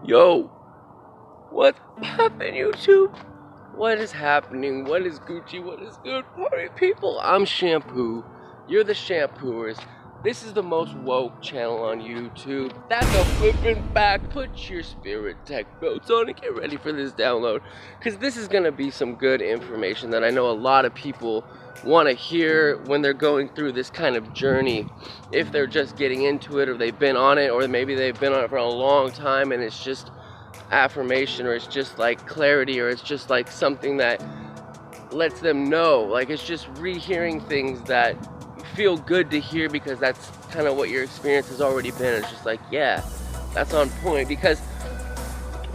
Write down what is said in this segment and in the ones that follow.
Yo, what's poppin' YouTube? What is happening? What is Gucci? What is good, party people? I'm Shampoo. You're the shampooers. This is the most woke channel on YouTube. That's a flippin' fact. Put your spirit tech belts on and get ready for this download. Because this is going to be some good information that I know a lot of people want to hear when they're going through this kind of journey. If they're just getting into it, or they've been on it, or maybe they've been on it for a long time and it's just affirmation, or it's just like clarity, or it's just like something that lets them know, like it's just rehearing things that feel good to hear, because that's kind of what your experience has already been. It's just like, yeah, that's on point. Because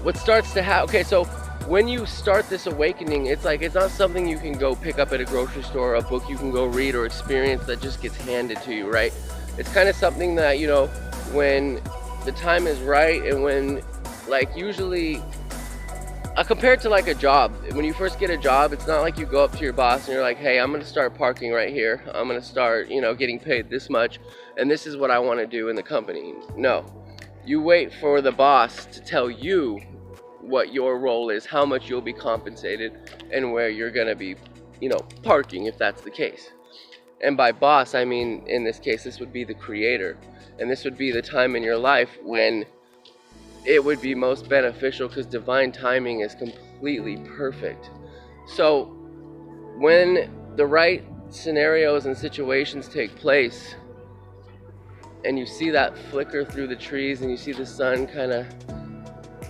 what starts to happen, okay, so when you start this awakening, it's like, it's not something you can go pick up at a grocery store, a book you can go read, or experience that just gets handed to you, right? It's kind of something that, you know, when the time is right, and when, like, usually compared to like a job, when you first get a job, it's not like you go up to your boss and you're like, hey, I'm gonna start parking right here, I'm gonna start, you know, getting paid this much, and this is what I want to do in the company. No, you wait for the boss to tell you what your role is, how much you'll be compensated, and where you're gonna be, you know, parking, if that's the case. And by boss, I mean, in this case, this would be the creator, and this would be the time in your life when it would be most beneficial, because divine timing is completely perfect. So when the right scenarios and situations take place, and you see that flicker through the trees, and you see the sun kind of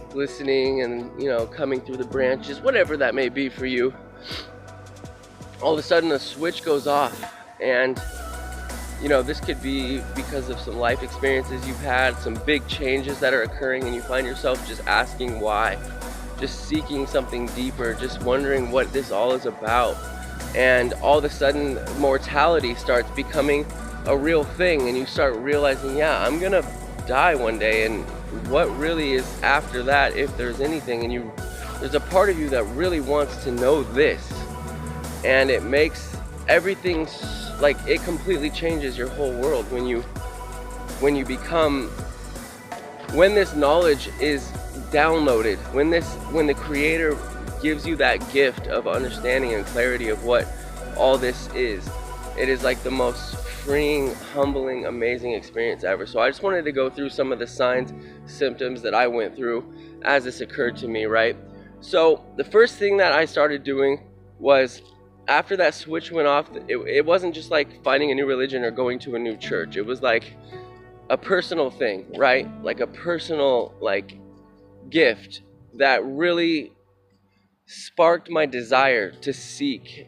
glistening and, you know, coming through the branches, whatever that may be for you, all of a sudden a switch goes off. And you know, this could be because of some life experiences you've had, some big changes that are occurring, and you find yourself just asking why, just seeking something deeper, just wondering what this all is about. And all of a sudden, mortality starts becoming a real thing, and you start realizing, yeah, I'm gonna die one day, and what really is after that, if there's anything. And there's a part of you that really wants to know this, and it makes everything, like, it completely changes your whole world when you become, when this knowledge is downloaded, when the creator gives you that gift of understanding and clarity of what all this is. It is like the most freeing, humbling, amazing experience ever. So I just wanted to go through some of the signs, symptoms that I went through as this occurred to me, right? So the first thing that I started doing was, after that switch went off, it wasn't just like finding a new religion or going to a new church. It was like a personal thing, right? Like a personal, like, gift that really sparked my desire to seek,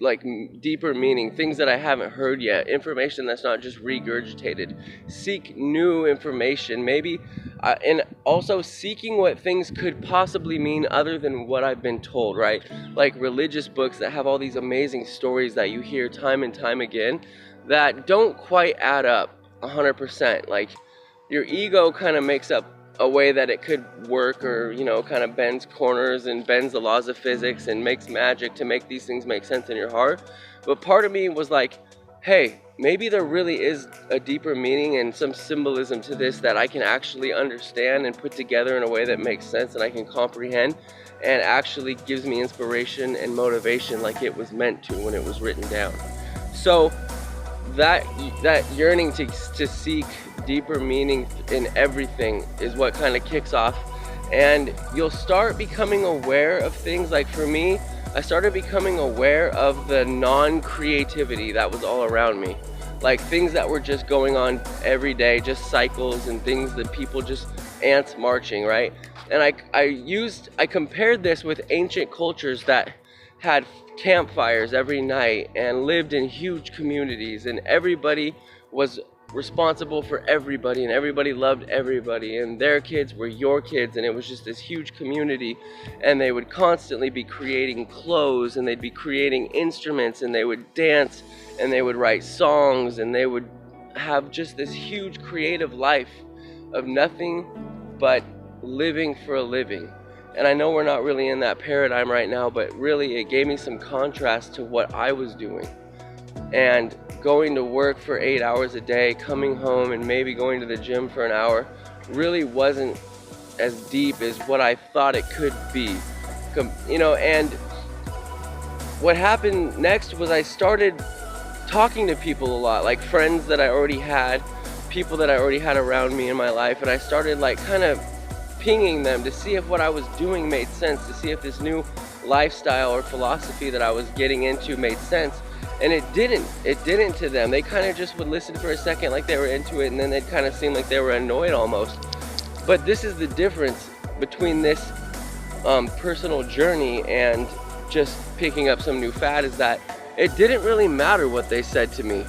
like, deeper meaning, things that I haven't heard yet, information that's not just regurgitated. Seek new information, maybe, and also seeking what things could possibly mean other than what I've been told, right? Like religious books that have all these amazing stories that you hear time and time again that don't quite add up 100%. Like, your ego kind of makes up a way that it could work, or, you know, kind of bends corners and bends the laws of physics and makes magic to make these things make sense in your heart. But part of me was like, hey, maybe there really is a deeper meaning and some symbolism to this that I can actually understand and put together in a way that makes sense and I can comprehend, and actually gives me inspiration and motivation like it was meant to when it was written down. So that yearning to seek deeper meaning in everything is what kind of kicks off, and you'll start becoming aware of things. Like for me, I started becoming aware of the non-creativity that was all around me, like things that were just going on every day, just cycles and things that people, just ants marching, right? And I compared this with ancient cultures that had campfires every night and lived in huge communities, and everybody was responsible for everybody, and everybody loved everybody, and their kids were your kids, and it was just this huge community. And they would constantly be creating clothes, and they'd be creating instruments, and they would dance, and they would write songs, and they would have just this huge creative life of nothing but living for a living. And I know we're not really in that paradigm right now, but really it gave me some contrast to what I was doing. And going to work for 8 hours a day, coming home and maybe going to the gym for an hour, really wasn't as deep as what I thought it could be. You know, and what happened next was I started talking to people a lot, like friends that I already had, people that I already had around me in my life, and I started like kind of pinging them to see if what I was doing made sense, to see if this new lifestyle or philosophy that I was getting into made sense. And it didn't to them. They kind of just would listen for a second like they were into it, and then they'd kind of seem like they were annoyed almost. But this is the difference between this personal journey and just picking up some new fad, is that it didn't really matter what they said to me.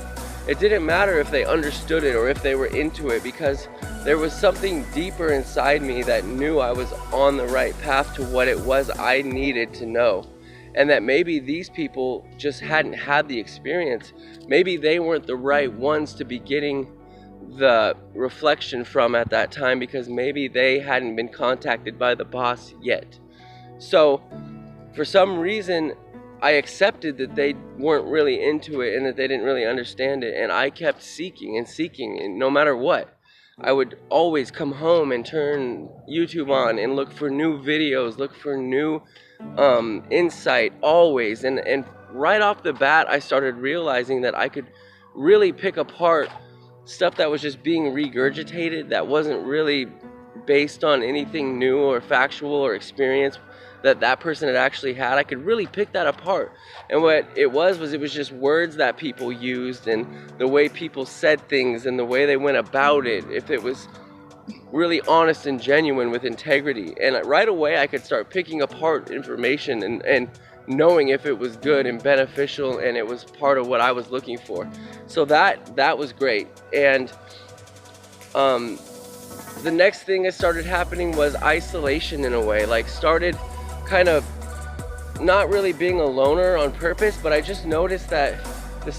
It didn't matter if they understood it or if they were into it, because there was something deeper inside me that knew I was on the right path to what it was I needed to know. And that maybe these people just hadn't had the experience. Maybe they weren't the right ones to be getting the reflection from at that time, because maybe they hadn't been contacted by the boss yet. So for some reason, I accepted that they weren't really into it and that they didn't really understand it, and I kept seeking and seeking, and no matter what, I would always come home and turn YouTube on and look for new videos, look for new insight, always. And right off the bat, I started realizing that I could really pick apart stuff that was just being regurgitated, that wasn't really based on anything new or factual or experience that person had actually had. I could really pick that apart. And what it was it was just words that people used, and the way people said things, and the way they went about it, if it was really honest and genuine with integrity. And right away I could start picking apart information and knowing if it was good and beneficial and it was part of what I was looking for. So that was great. And the next thing that started happening was isolation, in a way. Like, started kind of not really being a loner on purpose, but I just noticed that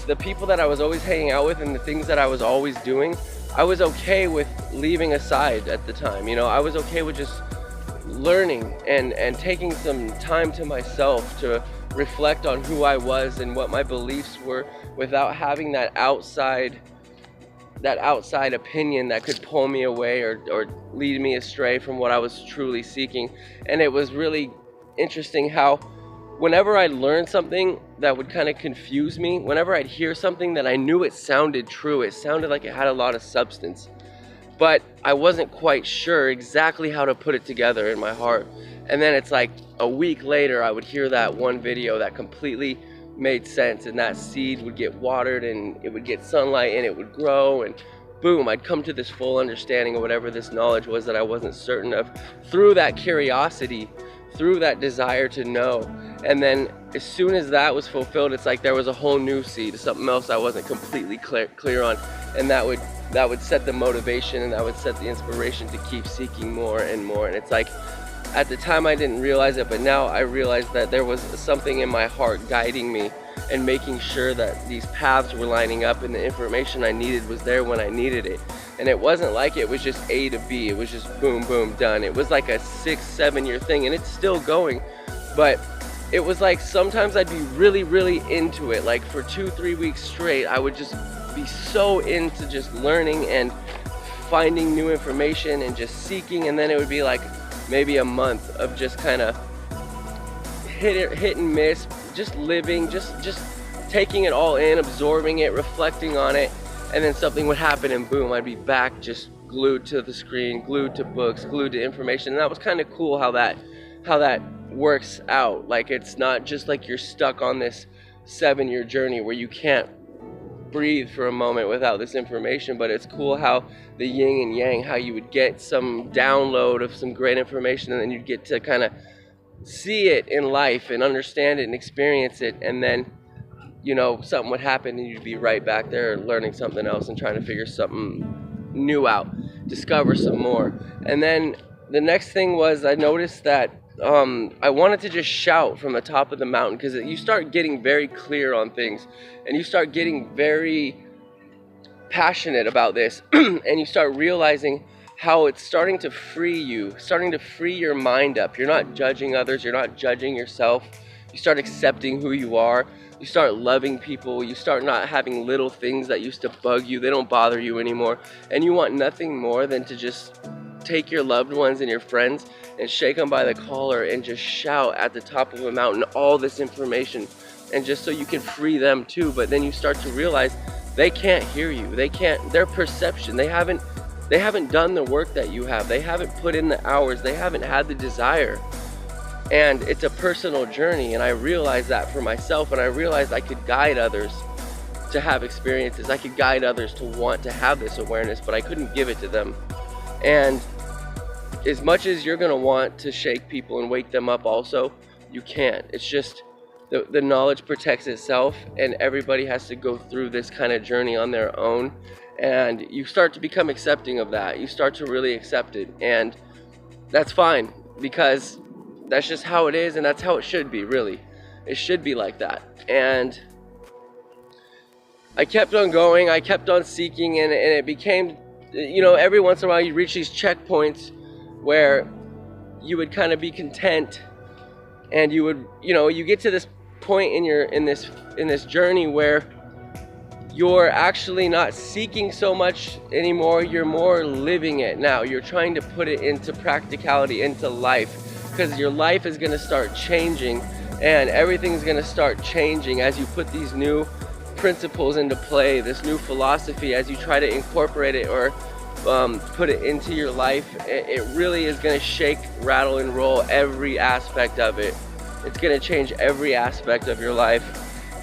the people that I was always hanging out with and the things that I was always doing, I was okay with leaving aside at the time. You know, I was okay with just learning and taking some time to myself to reflect on who I was and what my beliefs were, without having that outside opinion that could pull me away or lead me astray from what I was truly seeking. And it was really interesting how whenever I'd learn something that would kind of confuse me, whenever I'd hear something that I knew it sounded true, it sounded like it had a lot of substance, but I wasn't quite sure exactly how to put it together in my heart. And then it's like a week later, I would hear that one video that completely made sense, and that seed would get watered and it would get sunlight and it would grow, and boom, I'd come to this full understanding of whatever this knowledge was that I wasn't certain of, through that curiosity, through that desire to know. And then as soon as that was fulfilled, it's like there was a whole new seed, something else I wasn't completely clear on, and that would set the motivation, and that would set the inspiration to keep seeking more and more. And it's like, at the time I didn't realize it, but now I realize that there was something in my heart guiding me and making sure that these paths were lining up and the information I needed was there when I needed it. And it wasn't like it was just A to B, it was just boom, boom, done. It was like a 6-7 year thing, and it's still going. But it was like sometimes I'd be really, really into it. Like for 2-3 weeks straight, I would just be so into just learning and finding new information and just seeking. And then it would be like maybe a month of just kind of hit and miss, just living, just taking it all in, absorbing it, reflecting on it, and then something would happen and boom, I'd be back just glued to the screen, glued to books, glued to information. And that was kind of cool how that works out. Like, it's not just like you're stuck on this 7-year journey where you can't breathe for a moment without this information, but it's cool how the yin and yang, how you would get some download of some great information, and then you'd get to kind of see it in life and understand it and experience it, and then, you know, something would happen and you'd be right back there learning something else and trying to figure something new out, discover some more. And then the next thing was, I noticed that I wanted to just shout from the top of the mountain, because you start getting very clear on things and you start getting very passionate about this and you start realizing how it's starting to free you, starting to free your mind up. You're not judging others, you're not judging yourself. You start accepting who you are. You start loving people. You start not having little things that used to bug you. They don't bother you anymore. And you want nothing more than to just take your loved ones and your friends and shake them by the collar and just shout at the top of a mountain all this information, and just so you can free them too. But then you start to realize they can't hear you. They can't, their perception, they haven't done the work that you have. They haven't put in the hours. They haven't had the desire. And it's a personal journey, and I realized that for myself, and I realized I could guide others to have experiences. I could guide others to want to have this awareness, but I couldn't give it to them. And as much as you're gonna want to shake people and wake them up also, you can't. It's just the knowledge protects itself, and everybody has to go through this kind of journey on their own. And you start to become accepting of that. You start to really accept it, and that's fine, because that's just how it is, and that's how it should be, really. It should be like that. And I kept on going, I kept on seeking, and it became, you know, every once in a while you reach these checkpoints where you would kind of be content, and you would, you know, you get to this point in this journey where you're actually not seeking so much anymore. You're more living it now. You're trying to put it into practicality, into life, because your life is going to start changing, and everything's going to start changing as you put these new principles into play, this new philosophy, as you try to incorporate it or put it into your life. It really is going to shake, rattle, and roll every aspect of it. It's going to change every aspect of your life,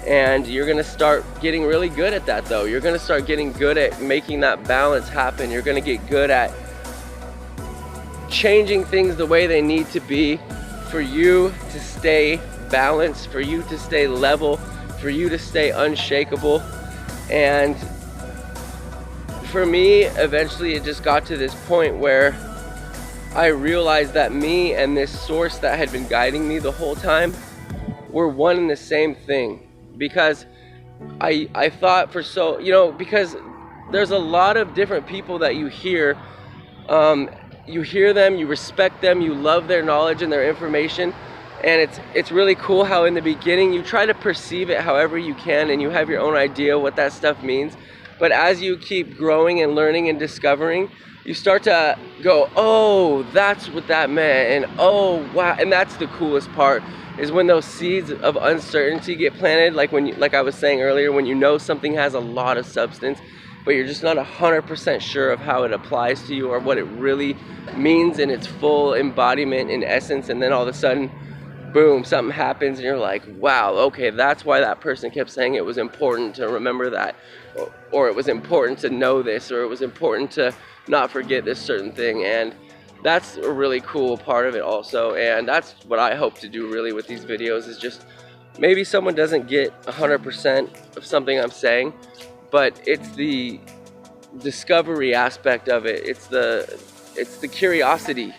and you're going to start getting really good at that, though. You're going to start getting good at making that balance happen. You're going to get good at changing things the way they need to be for you to stay balanced, for you to stay level, for you to stay unshakable. And for me, eventually it just got to this point where I realized that me and this source that had been guiding me the whole time were one and the same thing. Because I thought for so, you know, because there's a lot of different people that you hear. You hear them, you respect them, you love their knowledge and their information, and it's really cool how in the beginning you try to perceive it however you can, and you have your own idea what that stuff means. But as you keep growing and learning and discovering, you start to go, oh, that's what that meant, and oh wow. And that's the coolest part, is when those seeds of uncertainty get planted, like when you, like I was saying earlier, when you know something has a lot of substance, but you're just not 100% sure of how it applies to you or what it really means in its full embodiment in essence. And then all of a sudden, boom, something happens and you're like, wow, okay, that's why that person kept saying it was important to remember that, or it was important to know this, or it was important to not forget this certain thing. And that's a really cool part of it also. And that's what I hope to do really with these videos, is just maybe someone doesn't get 100% of something I'm saying, but it's the discovery aspect of it. It's the curiosity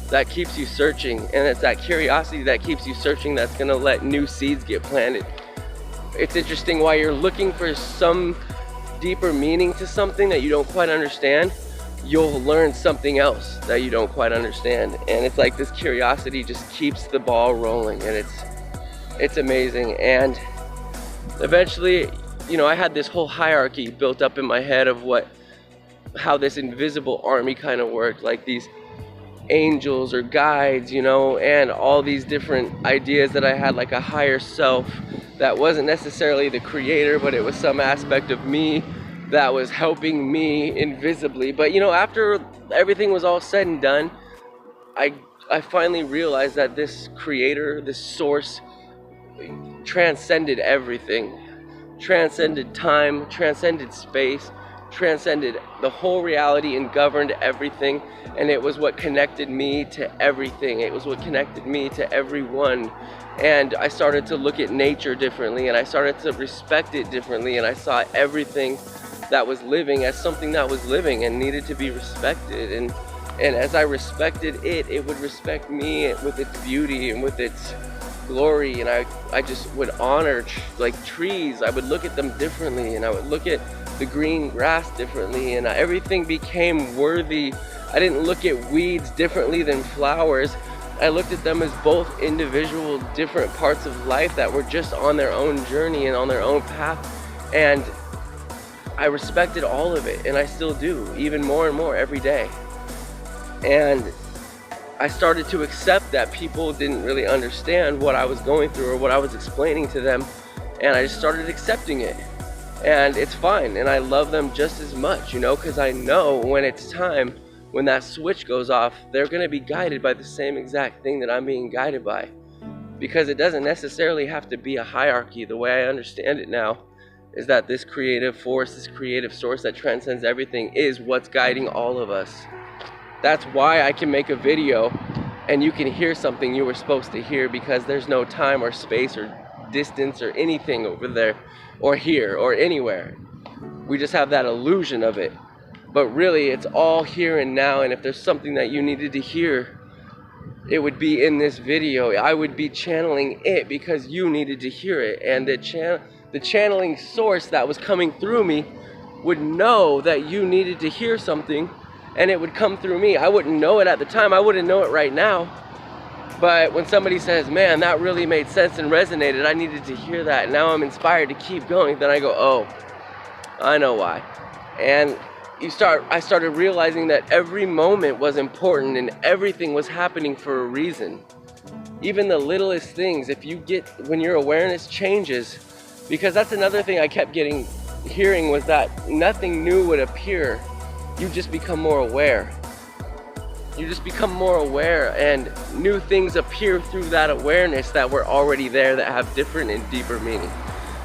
that keeps you searching, and it's that curiosity that keeps you searching that's gonna let new seeds get planted. It's interesting, why you're looking for some deeper meaning to something that you don't quite understand, you'll learn something else that you don't quite understand. And it's like this curiosity just keeps the ball rolling, and it's amazing. And eventually, you know, I had this whole hierarchy built up in my head of how this invisible army kind of worked, like these angels or guides, you know, and all these different ideas that I had, like a higher self that wasn't necessarily the creator, but it was some aspect of me that was helping me invisibly. But you know, after everything was all said and done, I finally realized that this creator, this source, transcended everything. Transcended time, transcended space, transcended the whole reality, and governed everything. And it was what connected me to everything. It was what connected me to everyone. And I started to look at nature differently, and I started to respect it differently, and I saw everything that was living as something that was living and needed to be respected. And as I respected it, it would respect me with its beauty and with its glory. And I just would honor like trees. I would look at them differently, and I would look at the green grass differently, and everything became worthy. I didn't look at weeds differently than flowers. I looked at them as both individual different parts of life that were just on their own journey and on their own path. And I respected all of it, and I still do, even more and more every day. And I started to accept that people didn't really understand what I was going through or what I was explaining to them, and I just started accepting it. And it's fine, and I love them just as much, you know, because I know when it's time, when that switch goes off, they're going to be guided by the same exact thing that I'm being guided by. Because it doesn't necessarily have to be a hierarchy. The way I understand it now is that this creative force, this creative source that transcends everything is what's guiding all of us. That's why I can make a video and you can hear something you were supposed to hear, because there's no time or space or distance or anything over there or here or anywhere. We just have that illusion of it. But really, it's all here and now, and if there's something that you needed to hear, it would be in this video. I would be channeling it because you needed to hear it, and the channeling source that was coming through me would know that you needed to hear something, and it would come through me. I wouldn't know it at the time. I wouldn't know it right now. But when somebody says, man, that really made sense and resonated, I needed to hear that, and now I'm inspired to keep going, then I go, oh, I know why. And I started realizing that every moment was important and everything was happening for a reason. Even the littlest things, when your awareness changes, because that's another thing I kept hearing was that nothing new would appear. You just become more aware. You just become more aware, and new things appear through that awareness that were already there, that have different and deeper meaning.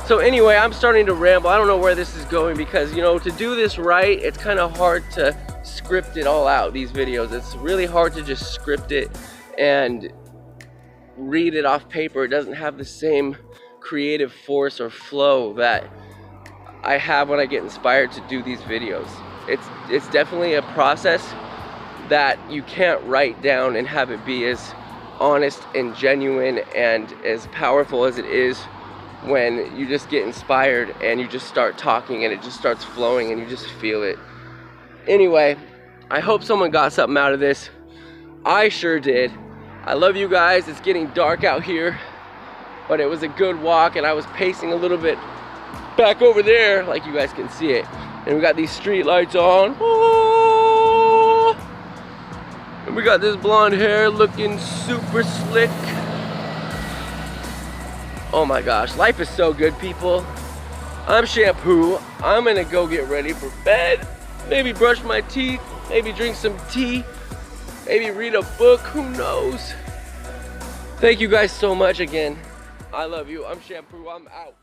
So anyway, I'm starting to ramble. I don't know where this is going, because, you know, to do this right, it's kind of hard to script it all out, these videos. It's really hard to just script it and read it off paper. It doesn't have the same creative force or flow that I have when I get inspired to do these videos. It's definitely a process that you can't write down and have it be as honest and genuine and as powerful as it is when you just get inspired and you just start talking and it just starts flowing and you just feel it. Anyway, I hope someone got something out of this. I sure did. I love you guys. It's getting dark out here, but it was a good walk, and I was pacing a little bit back over there, like you guys can see it. And we got these street lights on. Oh! And we got this blonde hair looking super slick. Oh my gosh, life is so good, people. I'm Shampoo. I'm gonna go get ready for bed. Maybe brush my teeth, maybe drink some tea, maybe read a book, who knows? Thank you guys so much again. I love you. I'm Shampoo. I'm out.